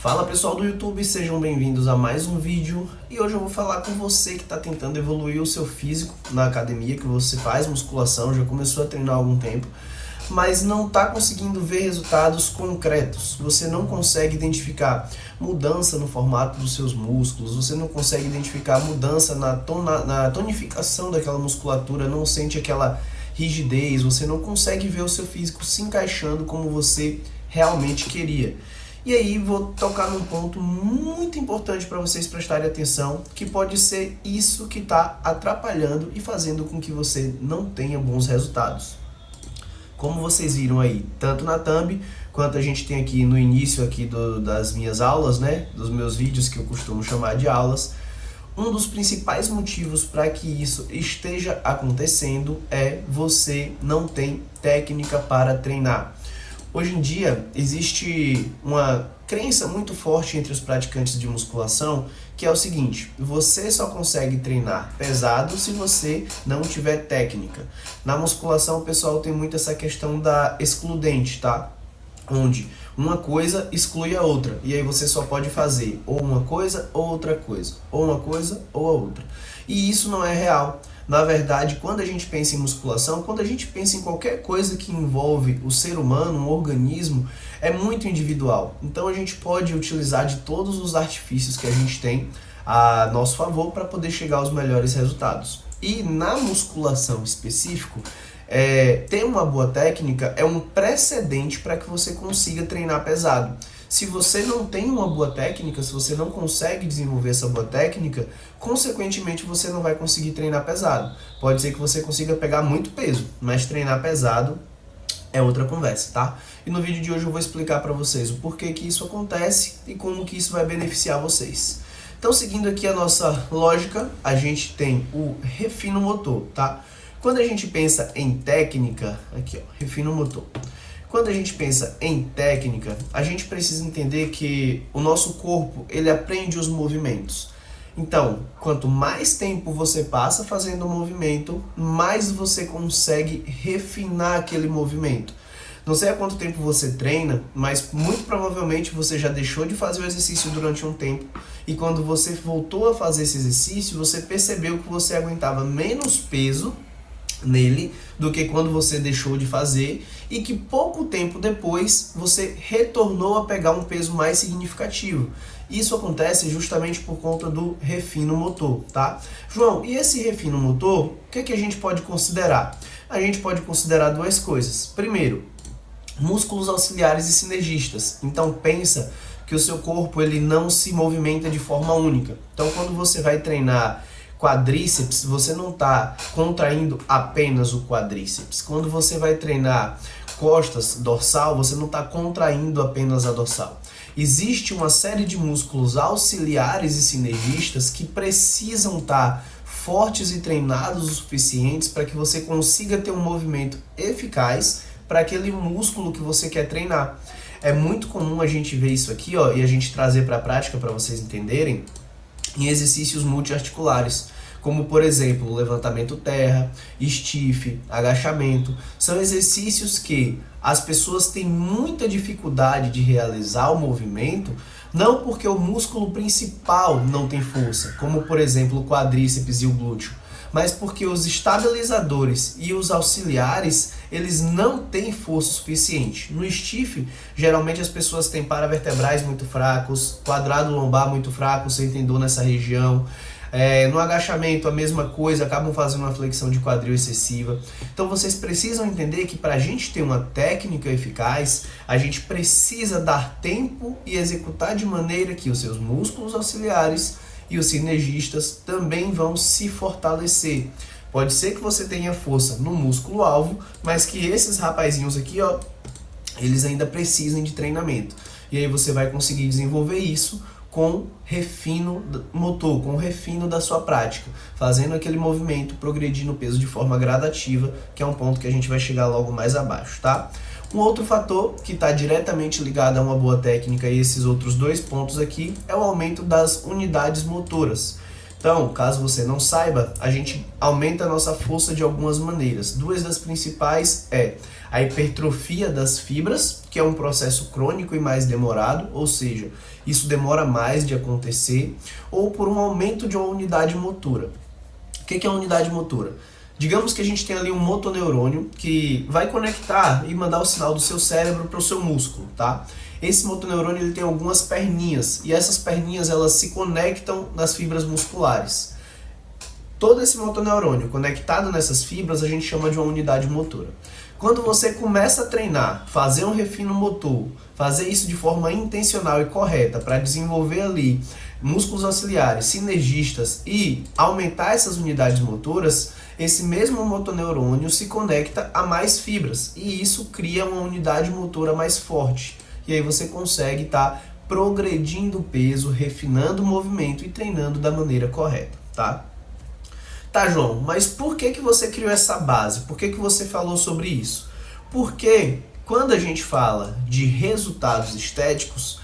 Fala pessoal do YouTube, sejam bem-vindos a mais um vídeo e hoje eu vou falar com você que está tentando evoluir o seu físico na academia, que você faz musculação, já começou a treinar há algum tempo, mas não está conseguindo ver resultados concretos. Você não consegue identificar mudança no formato dos seus músculos, você não consegue identificar mudança na tonificação daquela musculatura, não sente aquela rigidez, você não consegue ver o seu físico se encaixando como você realmente queria. E aí vou tocar num ponto muito importante para vocês prestarem atenção, que pode ser isso que está atrapalhando e fazendo com que você não tenha bons resultados. Como vocês viram aí, tanto na thumb, quanto a gente tem aqui no início aqui das minhas aulas, né, dos meus vídeos que eu costumo chamar de aulas, um dos principais motivos para que isso esteja acontecendo é você não tem técnica para treinar. Hoje em dia, existe uma crença muito forte entre os praticantes de musculação, que é o seguinte: você só consegue treinar pesado se você não tiver técnica. Na musculação, o pessoal tem muito essa questão da excludente, tá? Onde uma coisa exclui a outra, e aí você só pode fazer ou uma coisa ou outra coisa, ou uma coisa ou a outra. E isso não é real. Na verdade, quando a gente pensa em musculação, quando a gente pensa em qualquer coisa que envolve o ser humano, um organismo, é muito individual. Então a gente pode utilizar de todos os artifícios que a gente tem a nosso favor para poder chegar aos melhores resultados. E na musculação específico, ter uma boa técnica é um precedente para que você consiga treinar pesado. Se você não tem uma boa técnica, se você não consegue desenvolver essa boa técnica, consequentemente você não vai conseguir treinar pesado. Pode ser que você consiga pegar muito peso, mas treinar pesado é outra conversa, tá? E no vídeo de hoje eu vou explicar para vocês o porquê que isso acontece e como que isso vai beneficiar vocês. Então, seguindo aqui a nossa lógica, a gente tem o refino motor, tá? Quando a gente pensa em técnica, aqui ó, refino motor. Quando a gente pensa em técnica, a gente precisa entender que o nosso corpo, ele aprende os movimentos. Então, quanto mais tempo você passa fazendo o movimento, mais você consegue refinar aquele movimento. Não sei há quanto tempo você treina, mas muito provavelmente você já deixou de fazer o exercício durante um tempo e quando você voltou a fazer esse exercício, você percebeu que você aguentava menos peso nele do que quando você deixou de fazer e que pouco tempo depois você retornou a pegar um peso mais significativo. Isso acontece justamente por conta do refino motor, tá? João, e esse refino motor, o que a gente pode considerar? A gente pode considerar duas coisas. Primeiro, músculos auxiliares e sinergistas. Então pensa que o seu corpo ele não se movimenta de forma única. Então quando você vai treinar quadríceps, você não está contraindo apenas o quadríceps. Quando você vai treinar costas, dorsal, você não está contraindo apenas a dorsal. Existe uma série de músculos auxiliares e sinergistas que precisam estar fortes e treinados o suficientes para que você consiga ter um movimento eficaz para aquele músculo que você quer treinar. É muito comum a gente ver isso aqui, ó, e a gente trazer para a prática para vocês entenderem, em exercícios multiarticulares, como por exemplo levantamento terra, stiff, agachamento. São exercícios que as pessoas têm muita dificuldade de realizar o movimento, não porque o músculo principal não tem força, como por exemplo o quadríceps e o glúteo, mas porque os estabilizadores e os auxiliares, eles não têm força suficiente. No stiff, geralmente as pessoas têm paravertebrais muito fracos, quadrado lombar muito fraco, sentem dor nessa região. No agachamento, a mesma coisa, acabam fazendo uma flexão de quadril excessiva. Então vocês precisam entender que para a gente ter uma técnica eficaz, a gente precisa dar tempo e executar de maneira que os seus músculos auxiliares e os sinergistas também vão se fortalecer. Pode ser que você tenha força no músculo-alvo, mas que esses rapazinhos aqui, ó, eles ainda precisem de treinamento. E aí você vai conseguir desenvolver isso com refino motor, com refino da sua prática, fazendo aquele movimento progredir no peso de forma gradativa, que é um ponto que a gente vai chegar logo mais abaixo, tá? Um outro fator que está diretamente ligado a uma boa técnica e esses outros dois pontos aqui é o aumento das unidades motoras. Então, caso você não saiba, a gente aumenta a nossa força de algumas maneiras. Duas das principais é a hipertrofia das fibras que é um processo crônico e mais demorado, ou seja, isso demora mais de acontecer, ou por um aumento de uma unidade motora. O que é a unidade motora? Digamos que a gente tem ali um motoneurônio que vai conectar e mandar o sinal do seu cérebro para o seu músculo, tá? Esse motoneurônio ele tem algumas perninhas, e essas perninhas elas se conectam nas fibras musculares. Todo esse motoneurônio conectado nessas fibras a gente chama de uma unidade motora. Quando você começa a treinar, fazer um refino motor, fazer isso de forma intencional e correta para desenvolver ali músculos auxiliares, sinergistas e aumentar essas unidades motoras, esse mesmo motoneurônio se conecta a mais fibras e isso cria uma unidade motora mais forte. E aí você consegue estar progredindo o peso, refinando o movimento e treinando da maneira correta, tá? Tá, João, mas por que você criou essa base? Por que você falou sobre isso? Porque quando a gente fala de resultados estéticos,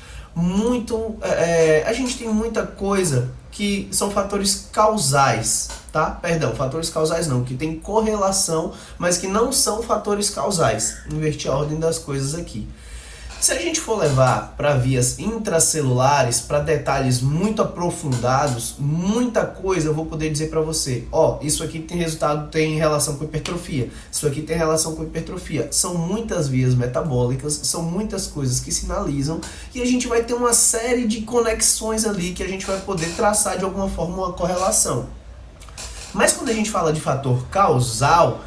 a gente tem muita coisa que são fatores causais, tá? Perdão, fatores causais não, que tem correlação, mas que não são fatores causais. Inverti a ordem das coisas aqui. Se a gente for levar para vias intracelulares, para detalhes muito aprofundados, muita coisa eu vou poder dizer para você. Ó, isso aqui tem relação com hipertrofia, isso aqui tem relação com hipertrofia. São muitas vias metabólicas, são muitas coisas que sinalizam e a gente vai ter uma série de conexões ali que a gente vai poder traçar de alguma forma uma correlação. Mas quando a gente fala de fator causal,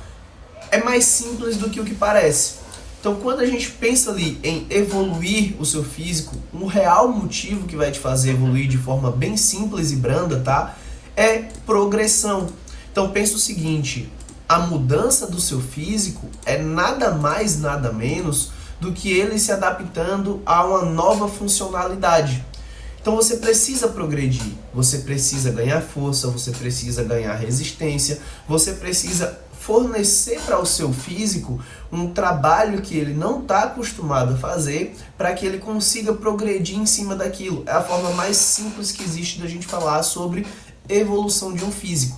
é mais simples do que o que parece. Então, quando a gente pensa ali em evoluir o seu físico, um real motivo que vai te fazer evoluir de forma bem simples e branda, tá? É progressão. Então, pensa o seguinte, a mudança do seu físico é nada mais, nada menos do que ele se adaptando a uma nova funcionalidade. Então, você precisa progredir, você precisa ganhar força, você precisa ganhar resistência, você precisa fornecer para o seu físico um trabalho que ele não está acostumado a fazer para que ele consiga progredir em cima daquilo. É a forma mais simples que existe da gente falar sobre evolução de um físico.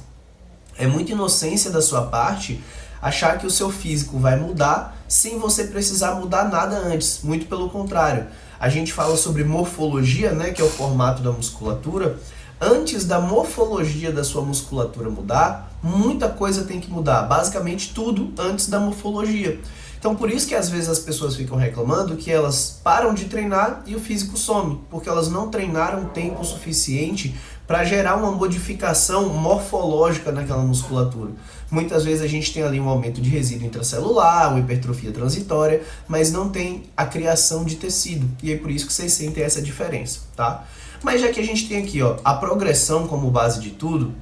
É muita inocência da sua parte achar que o seu físico vai mudar sem você precisar mudar nada antes. Muito pelo contrário. A gente fala sobre morfologia, né, que é o formato da musculatura. Antes da morfologia da sua musculatura mudar, muita coisa tem que mudar. Basicamente tudo antes da morfologia. Então por isso que às vezes as pessoas ficam reclamando que elas param de treinar e o físico some. Porque elas não treinaram tempo suficiente para gerar uma modificação morfológica naquela musculatura. Muitas vezes a gente tem ali um aumento de resíduo intracelular, uma hipertrofia transitória, mas não tem a criação de tecido. E é por isso que vocês sentem essa diferença, tá? Mas já que a gente tem aqui, ó, a progressão como base de tudo,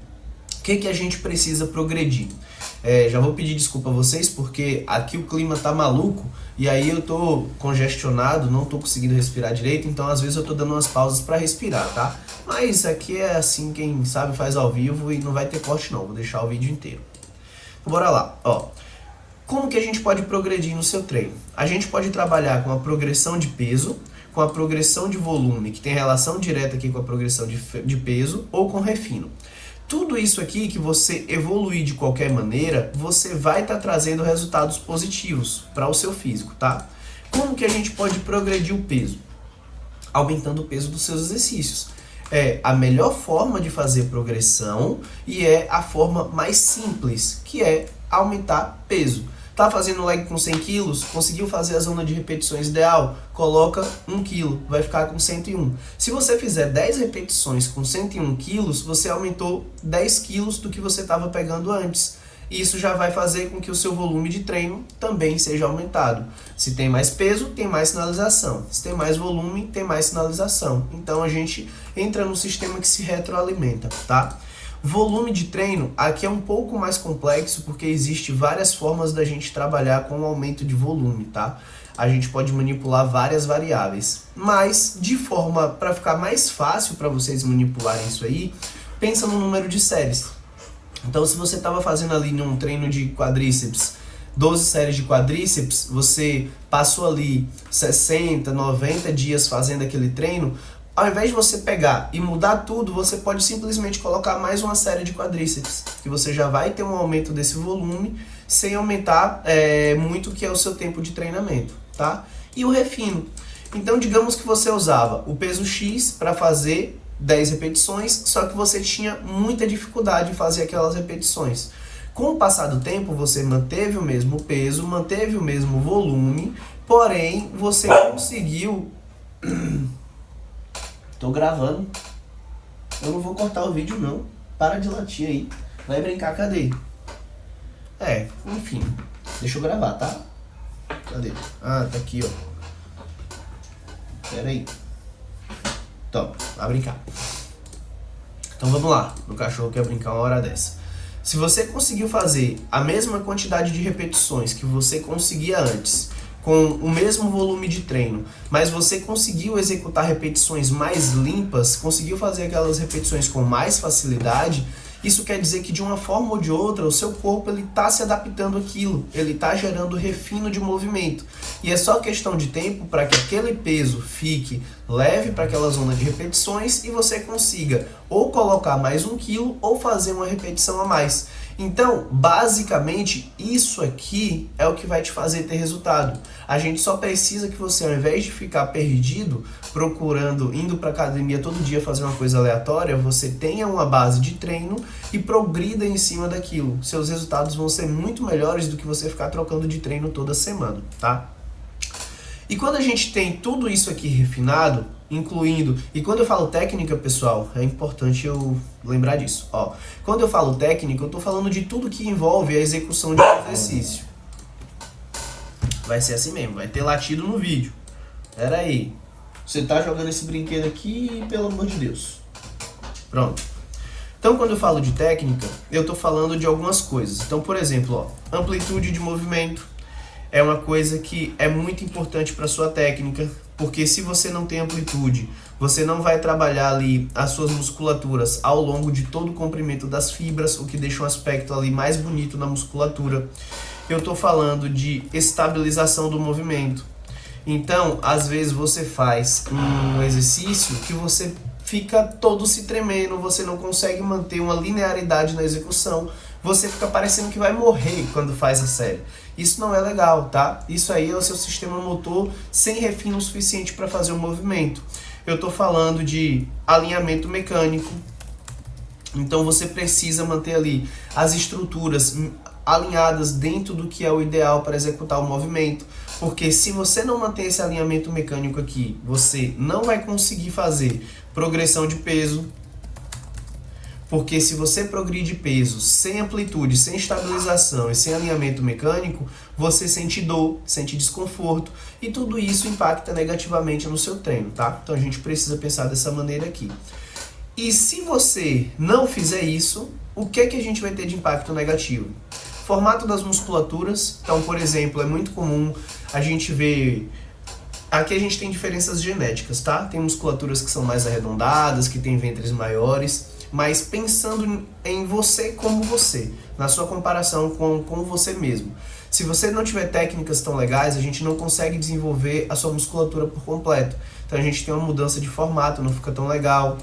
o que a gente precisa progredir? Já vou pedir desculpa a vocês porque aqui o clima tá maluco e aí eu tô congestionado, não tô conseguindo respirar direito, então às vezes eu tô dando umas pausas para respirar, tá? Mas aqui é assim, quem sabe faz ao vivo e não vai ter corte não, vou deixar o vídeo inteiro. Então, bora lá, ó. Como que a gente pode progredir no seu treino? A gente pode trabalhar com a progressão de peso, com a progressão de volume, que tem relação direta aqui com a progressão de peso, ou com refino. Tudo isso aqui que você evoluir de qualquer maneira, você vai estar trazendo resultados positivos para o seu físico, tá? Como que a gente pode progredir o peso? Aumentando o peso dos seus exercícios. É a melhor forma de fazer progressão e é a forma mais simples, que é aumentar peso. Tá fazendo leg com 100 kg, conseguiu fazer a zona de repetições ideal, coloca 1 kg, vai ficar com 101. Se você fizer 10 repetições com 101 kg, você aumentou 10 kg do que você estava pegando antes. Isso já vai fazer com que o seu volume de treino também seja aumentado. Se tem mais peso, tem mais sinalização. Se tem mais volume, tem mais sinalização. Então a gente entra num sistema que se retroalimenta, tá? Volume de treino, aqui é um pouco mais complexo porque existe várias formas da gente trabalhar com o aumento de volume, tá? A gente pode manipular várias variáveis, mas de forma para ficar mais fácil para vocês manipularem isso aí, pensa no número de séries. Então se você estava fazendo ali num treino de quadríceps, 12 séries de quadríceps, você passou ali 60, 90 dias fazendo aquele treino, ao invés de você pegar e mudar tudo, você pode simplesmente colocar mais uma série de quadríceps, que você já vai ter um aumento desse volume, sem aumentar muito o que é o seu tempo de treinamento, tá? e o refino. Então, digamos que você usava o peso X para fazer 10 repetições, só que você tinha muita dificuldade em fazer aquelas repetições. Com o passar do tempo, você manteve o mesmo peso, manteve o mesmo volume, porém, você conseguiu... Tô gravando. Eu não vou cortar o vídeo, não. Para de latir aí. Vai brincar, cadê? Enfim. Deixa eu gravar, tá? Cadê? Ah, tá aqui, ó. Pera aí. Então, vai brincar. Então vamos lá. Meu cachorro quer brincar uma hora dessa. Se você conseguiu fazer a mesma quantidade de repetições que você conseguia antes, com o mesmo volume de treino, mas você conseguiu executar repetições mais limpas, conseguiu fazer aquelas repetições com mais facilidade, isso quer dizer que de uma forma ou de outra o seu corpo está se adaptando àquilo, ele está gerando refino de movimento. E é só questão de tempo para que aquele peso fique leve para aquela zona de repetições e você consiga ou colocar mais 1 quilo ou fazer uma repetição a mais. Então, basicamente, isso aqui é o que vai te fazer ter resultado. A gente só precisa que você, ao invés de ficar perdido, procurando, indo para academia todo dia fazer uma coisa aleatória, você tenha uma base de treino e progrida em cima daquilo. Seus resultados vão ser muito melhores do que você ficar trocando de treino toda semana, tá? E quando a gente tem tudo isso aqui refinado, incluindo... E quando eu falo técnica, pessoal, é importante eu lembrar disso. Ó, quando eu falo técnica, eu estou falando de tudo que envolve a execução de um exercício. Vai ser assim mesmo, vai ter latido no vídeo. Pera aí. Você tá jogando esse brinquedo aqui, pelo amor de Deus. Pronto. Então, quando eu falo de técnica, eu estou falando de algumas coisas. Então, por exemplo, ó, amplitude de movimento. É uma coisa que é muito importante para sua técnica, porque se você não tem amplitude, você não vai trabalhar ali as suas musculaturas ao longo de todo o comprimento das fibras, o que deixa um aspecto ali mais bonito na musculatura. Eu estou falando de estabilização do movimento. Então, às vezes você faz um exercício que você fica todo se tremendo, você não consegue manter uma linearidade na execução, você fica parecendo que vai morrer quando faz a série. Isso não é legal, tá? Isso aí é o seu sistema motor sem refino suficiente para fazer o movimento. Eu estou falando de alinhamento mecânico. Então você precisa manter ali as estruturas alinhadas dentro do que é o ideal para executar o movimento. Porque se você não manter esse alinhamento mecânico aqui, você não vai conseguir fazer progressão de peso. Porque se você progride peso sem amplitude, sem estabilização e sem alinhamento mecânico, você sente dor, sente desconforto e tudo isso impacta negativamente no seu treino, tá? Então a gente precisa pensar dessa maneira aqui. E se você não fizer isso, o que é que a gente vai ter de impacto negativo? Formato das musculaturas. Então, por exemplo, é muito comum a gente ver... Aqui a gente tem diferenças genéticas, tá? Tem musculaturas que são mais arredondadas, que têm ventres maiores... Mas pensando em você como você, na sua comparação com você mesmo. Se você não tiver técnicas tão legais, a gente não consegue desenvolver a sua musculatura por completo. Então a gente tem uma mudança de formato, não fica tão legal.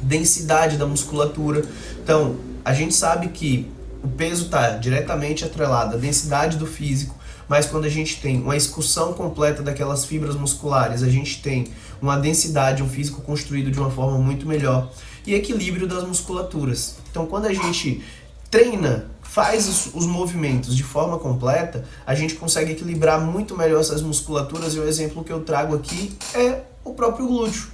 Densidade da musculatura. Então, a gente sabe que o peso está diretamente atrelado à densidade do físico, mas quando a gente tem uma execução completa daquelas fibras musculares, a gente tem uma densidade, um físico construído de uma forma muito melhor. E equilíbrio das musculaturas. Então, quando a gente treina, faz os movimentos de forma completa, a gente consegue equilibrar muito melhor essas musculaturas e o exemplo que eu trago aqui é o próprio glúteo.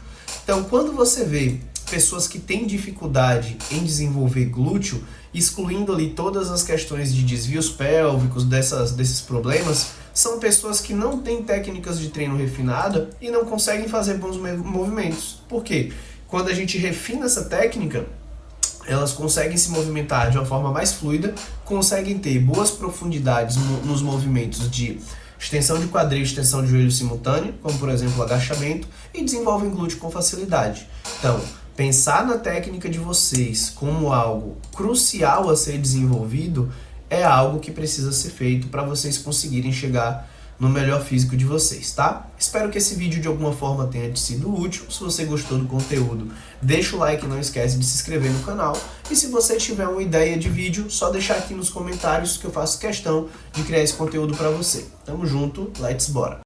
Então, quando você vê pessoas que têm dificuldade em desenvolver glúteo, excluindo ali todas as questões de desvios pélvicos, desses problemas, são pessoas que não têm técnicas de treino refinada e não conseguem fazer bons movimentos. Por quê? Quando a gente refina essa técnica, elas conseguem se movimentar de uma forma mais fluida, conseguem ter boas profundidades nos movimentos de extensão de quadril e extensão de joelho simultâneo, como por exemplo o agachamento, e desenvolvem glúteo com facilidade. Então, pensar na técnica de vocês como algo crucial a ser desenvolvido é algo que precisa ser feito para vocês conseguirem chegar no melhor físico de vocês, tá? Espero que esse vídeo de alguma forma tenha te sido útil. Se você gostou do conteúdo, deixa o like e não esquece de se inscrever no canal. E se você tiver uma ideia de vídeo, só deixar aqui nos comentários que eu faço questão de criar esse conteúdo para você. Tamo junto, let's bora!